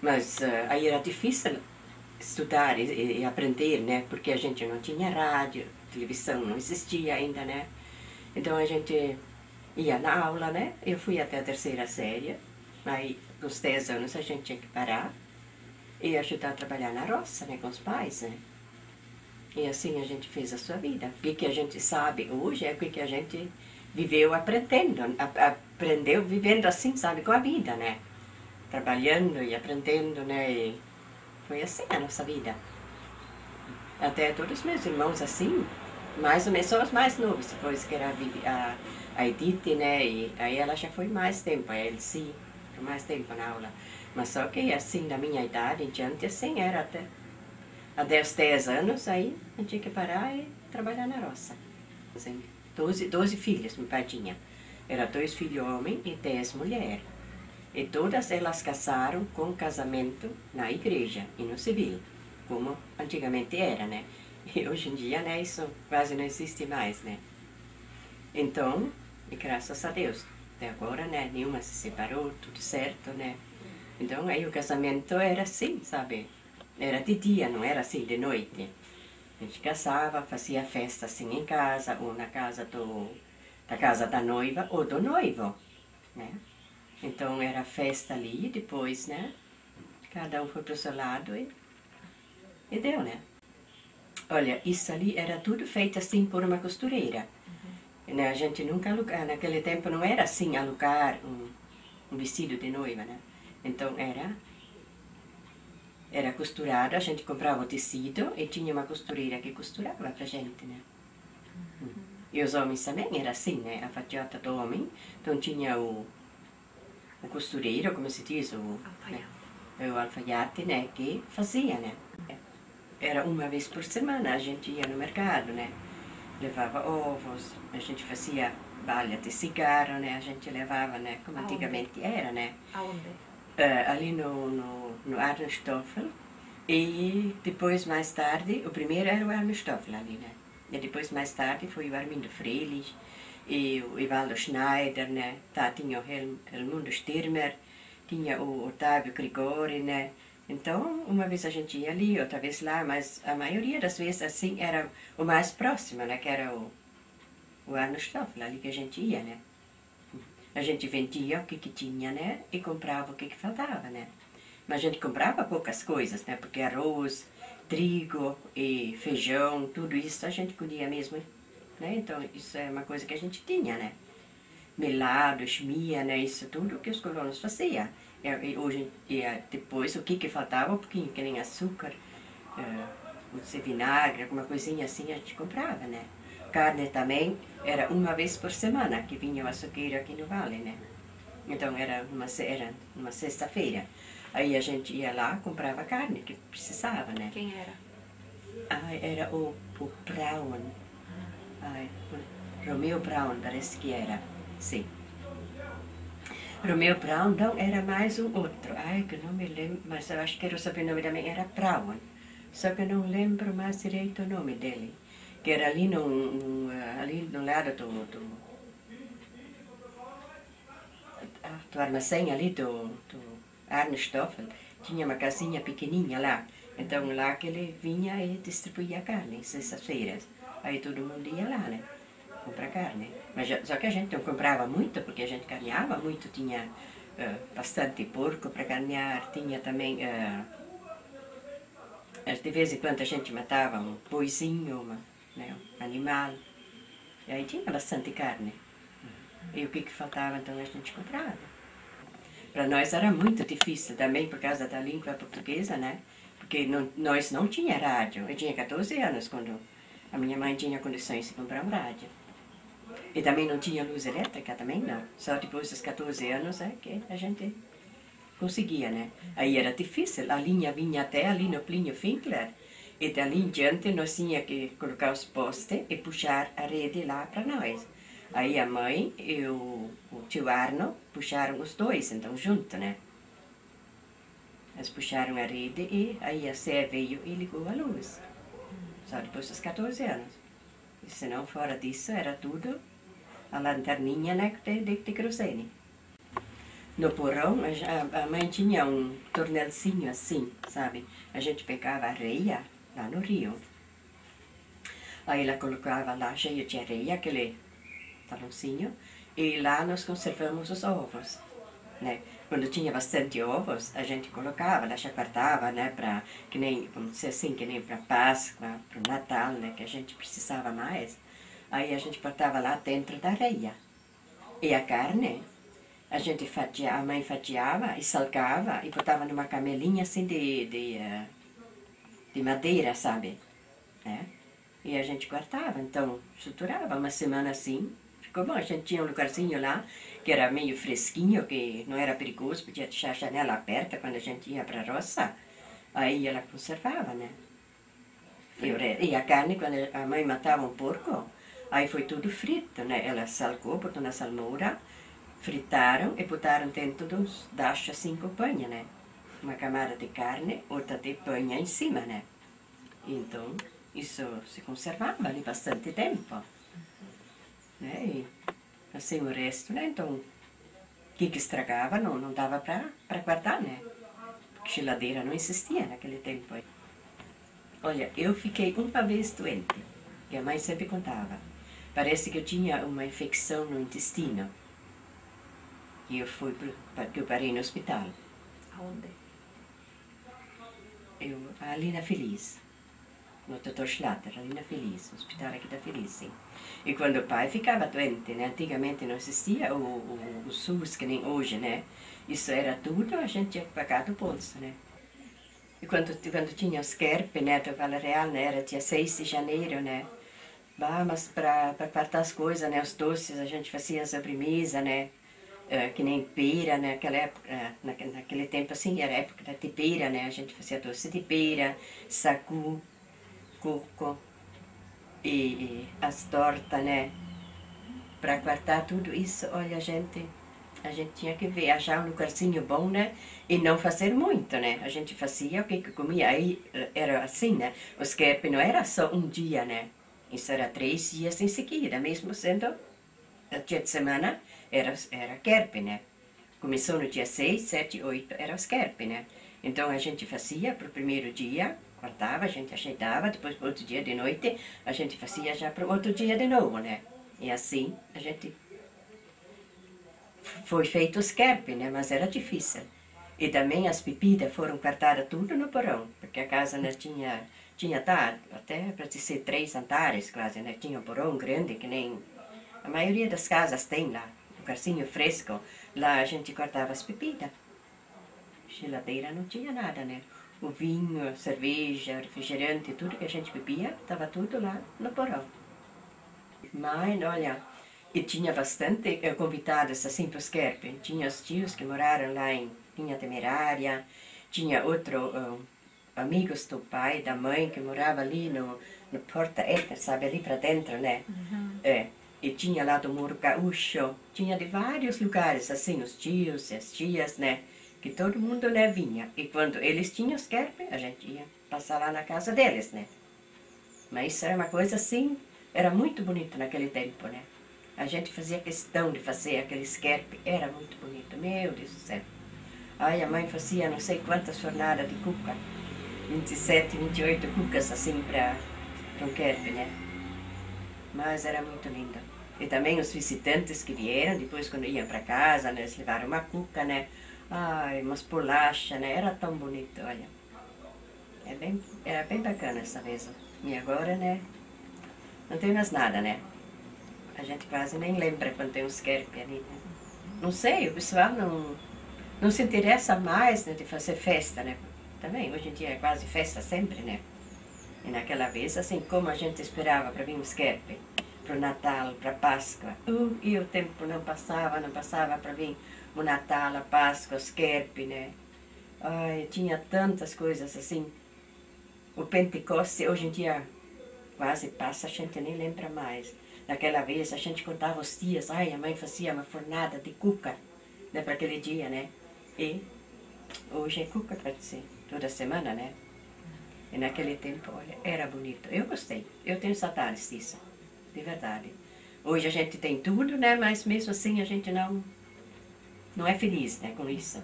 Mas aí era difícil estudar e aprender, né? Porque a gente não tinha rádio, televisão não existia ainda, né? Então a gente ia na aula, né? Eu fui até a terceira série, aí com os 10 anos a gente tinha que parar e ajudar a trabalhar na roça, né? Com os pais, né? E assim a gente fez a sua vida. O que a gente sabe hoje é o que a gente viveu aprendendo, aprendeu vivendo assim, sabe, com a vida, né? Trabalhando e aprendendo, né? E foi assim a nossa vida. Até todos os meus irmãos assim, mais ou menos, só os mais novos, depois que era a Edith, né? E aí ela já foi mais tempo, a Elsie, foi mais tempo na aula. Mas só que assim, da minha idade em diante, assim era até os 10 anos, aí a gente tinha que parar e trabalhar na roça. Assim, 12 filhos meu pai tinha. Era 2 filhos homens e 10 mulheres. E todas elas casaram com casamento na igreja e no civil, como antigamente era, né? E hoje em dia, né, isso quase não existe mais, né? Então, e graças a Deus, até agora, né, nenhuma se separou, tudo certo, né? Então, aí o casamento era assim, sabe? Era de dia, não era assim de noite. A gente casava, fazia festa assim em casa, ou na casa da casa da noiva ou do noivo, né? Então era festa ali, depois, né? Cada um foi pro seu lado e deu, né? Olha, isso ali era tudo feito assim por uma costureira. Né? A gente nunca alugava, naquele tempo não era assim alugar um vestido de noiva, né? Então era costurado, a gente comprava o tecido e tinha uma costureira que costurava pra gente, né? E os homens também era assim, né? A fatiota do homem, então tinha o costureiro, como se diz, o alfaiate, né? Que fazia, né? Era uma vez por semana, a gente ia no mercado, né? Levava ovos, a gente fazia balha de cigarro, né? A gente levava, né? Como antigamente era, né? Aonde? Ali no Arnostoffel. E depois, mais tarde, o primeiro era o Arnostoffel ali, né? E depois, mais tarde, foi o Armindo Freilich e o Evaldo Schneider, né? Tá, tinha o Helmundo Stirmer, tinha o Otávio Grigori, né? Então, uma vez a gente ia ali, outra vez lá, mas a maioria das vezes, assim, era o mais próximo, né? Que era o Arnostoffel, ali que a gente ia, né? A gente vendia o que tinha, né? E comprava o que faltava, né? Mas a gente comprava poucas coisas, né? Porque arroz, trigo e feijão, tudo isso a gente colhia mesmo, né? Então, isso é uma coisa que a gente tinha, né? Melado, esmia, né? Isso tudo que os colonos faziam. E hoje, depois, o que faltava, um pouquinho, que nem açúcar, vinagre, alguma coisinha assim, a gente comprava, né? Carne também era uma vez por semana que vinha o açougueiro aqui no Vale, né? Então era numa sexta-feira. Aí a gente ia lá, comprava carne que precisava, né? Quem era? Era o Brown. Romeu Brown, parece que era. Sim. Romeu Brown não era mais um outro. Que eu não me lembro, mas eu acho que o sobrenome também era Brown. Só que eu não lembro mais direito o nome dele. Que era ali ali no lado do armazém ali do Arnostoffel, tinha uma casinha pequenininha lá. Então lá que ele vinha e distribuía carne, sextas-feiras. Aí todo mundo ia lá, né? Comprar carne. Mas só que a gente não comprava muito, porque a gente carneava muito. Tinha bastante porco para carnear, tinha também... de vez em quando a gente matava um boizinho, né, um animal. E aí tinha bastante carne. E o que faltava, então, a gente comprava. Para nós era muito difícil também, por causa da língua portuguesa, né? Porque nós não tinha rádio. Eu tinha 14 anos quando a minha mãe tinha condições de comprar um rádio. E também não tinha luz elétrica, também não. Só depois dos 14 anos é que a gente conseguia, né? Aí era difícil. A linha vinha até ali no Plínio Finkler. E dali em diante nós tínhamos que colocar os postes e puxar a rede lá para nós. Aí a mãe e o tio Arno puxaram os dois, então junto, né? Eles puxaram a rede e aí a Sé veio e ligou a luz. Só depois dos 14 anos. E se não fora disso, era tudo a lanterninha, né, de querosene. No porão, a mãe tinha um tornelzinho assim, sabe? A gente pegava areia lá no rio. Aí ela colocava lá cheio de areia, aquele talãozinho, e lá nós conservamos os ovos, né? Quando tinha bastante ovos, a gente colocava, já guardava, né? Que nem, vamos dizer assim, que nem para Páscoa, para o Natal, né? Que a gente precisava mais. Aí a gente botava lá dentro da areia. E a carne, a mãe fatiava e salgava e botava numa camelinha assim de madeira, sabe? Né? E a gente guardava, então suturava uma semana assim. Ficou bom, a gente tinha um lugarzinho lá que era meio fresquinho, que não era perigoso, podia deixar a janela aberta quando a gente ia para a roça. Aí ela conservava, né? E a carne, quando a mãe matava um porco, aí foi tudo frito, né? Ela salgou, botou na salmoura, fritaram e botaram dentro dos tachos assim com panha, né? Uma camada de carne, outra de panha em cima, né? Então, isso se conservava ali bastante tempo. Né? E assim o resto, né? Então, o que estragava não dava para guardar, né? Porque geladeira não existia naquele tempo. Olha, eu fiquei uma vez doente, que a mãe sempre contava. Parece que eu tinha uma infecção no intestino. E eu parei no hospital. Aonde? Ali na Feliz. No Dr. Schlatter, ali na Feliz, no hospital aqui da Feliz, sim. E quando o pai ficava doente, né? Antigamente não existia o SUS, que nem hoje, né? Isso era tudo, a gente tinha que pagar do bolso, né? E quando tinha os Kerp, né, do Vale Real, né, era dia 6 de janeiro, né, mas para cortar as coisas, né, os doces, a gente fazia sobremesa, né, que nem pera, né, naquela época, naquele tempo assim, era a época de pera, né, a gente fazia doce de pera, sagu, coco e as tortas, né, para cortar tudo isso, olha, a gente tinha que ver, achar um lugarzinho bom, né? E não fazer muito, né? A gente fazia o que comia. Aí era assim, né? Os kerp não era só um dia, né? Isso era 3 dias em seguida, mesmo sendo dia de semana, era kerp, né? Começou no dia 6, 7, 8, era os kerp, né? Então a gente fazia para o primeiro dia, cortava, a gente ajeitava, depois para outro dia de noite, a gente fazia já para o outro dia de novo, né? E assim a gente foi feito os kerp, né? Mas era difícil. E também as bebidas foram cortadas tudo no porão, porque a casa né, tinha até para dizer 3 andares quase, né? Tinha um porão grande, que nem a maioria das casas tem lá, um lugarzinho fresco. Lá a gente cortava as bebidas. Geladeira não tinha nada, né? O vinho, a cerveja, refrigerante, tudo que a gente bebia, estava tudo lá no porão. Mas, olha, e tinha bastante convidados assim para os kerp. Tinha os tios que moraram lá em Linha Temerária, tinha amigos do pai, da mãe, que morava ali no Porta Éter, sabe, ali para dentro, né? Uhum. E tinha lá do Muro Gaúcho, tinha de vários lugares, assim, os tios e as tias, né? Que todo mundo, né, vinha. E quando eles tinham os kerp, a gente ia passar lá na casa deles, né? Mas isso era uma coisa assim, era muito bonito naquele tempo, né? A gente fazia questão de fazer aqueles kerp, era muito bonito, meu Deus do céu. Ai, a mãe fazia não sei quantas fornadas de cuca, 27, 28 cucas assim para um kerp, né? Mas era muito lindo. E também os visitantes que vieram, depois quando iam para casa, né, eles levaram uma cuca, né? Ai, umas bolachas, né? Era tão bonito, olha. Era bem bacana essa mesa. E agora, né? Não tem mais nada, né? A gente quase nem lembra quando tem uns kerp ali, né? Não sei, o pessoal não se interessa mais, né, de fazer festa, né? Também, hoje em dia é quase festa sempre, né? E naquela vez, assim, como a gente esperava para vir os kerp, para o Natal, para a Páscoa. E o tempo não passava para vir o Natal, a Páscoa, os kerp, né? Ai, tinha tantas coisas assim. O Pentecoste, hoje em dia, quase passa, a gente nem lembra mais. Naquela vez, a gente contava os dias. Ai, a mãe fazia uma fornada de cuca, né, para aquele dia, né? E hoje é cuca, pode ser, toda semana, né? E naquele tempo, olha, era bonito. Eu gostei. Eu tenho saudades disso, de verdade. Hoje a gente tem tudo, né? Mas mesmo assim a gente não é feliz, né, com isso.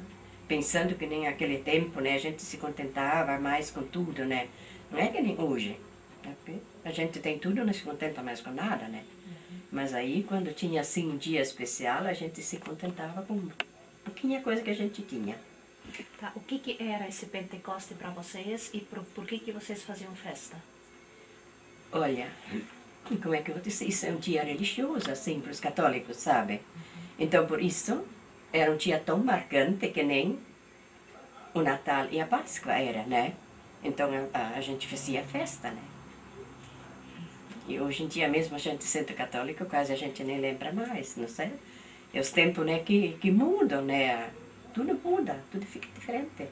Pensando que nem aquele tempo, né, a gente se contentava mais com tudo, né. Não é que nem hoje. Né? A gente tem tudo, não se contenta mais com nada, né. Mas aí, quando tinha assim um dia especial, a gente se contentava com pouquinha coisa que a gente tinha. Tá, o que era esse Pentecoste para vocês e por que vocês faziam festa? Olha, como é que eu vou dizer? Isso é um dia religioso, assim, para os católicos, sabe? Então, por isso, era um dia tão marcante que nem o Natal e a Páscoa era, né? Então, a gente fazia festa, né? E hoje em dia mesmo a gente sendo católico, quase a gente nem lembra mais, não sei? É os tempos, né, que mudam, né? Tudo muda, tudo fica diferente.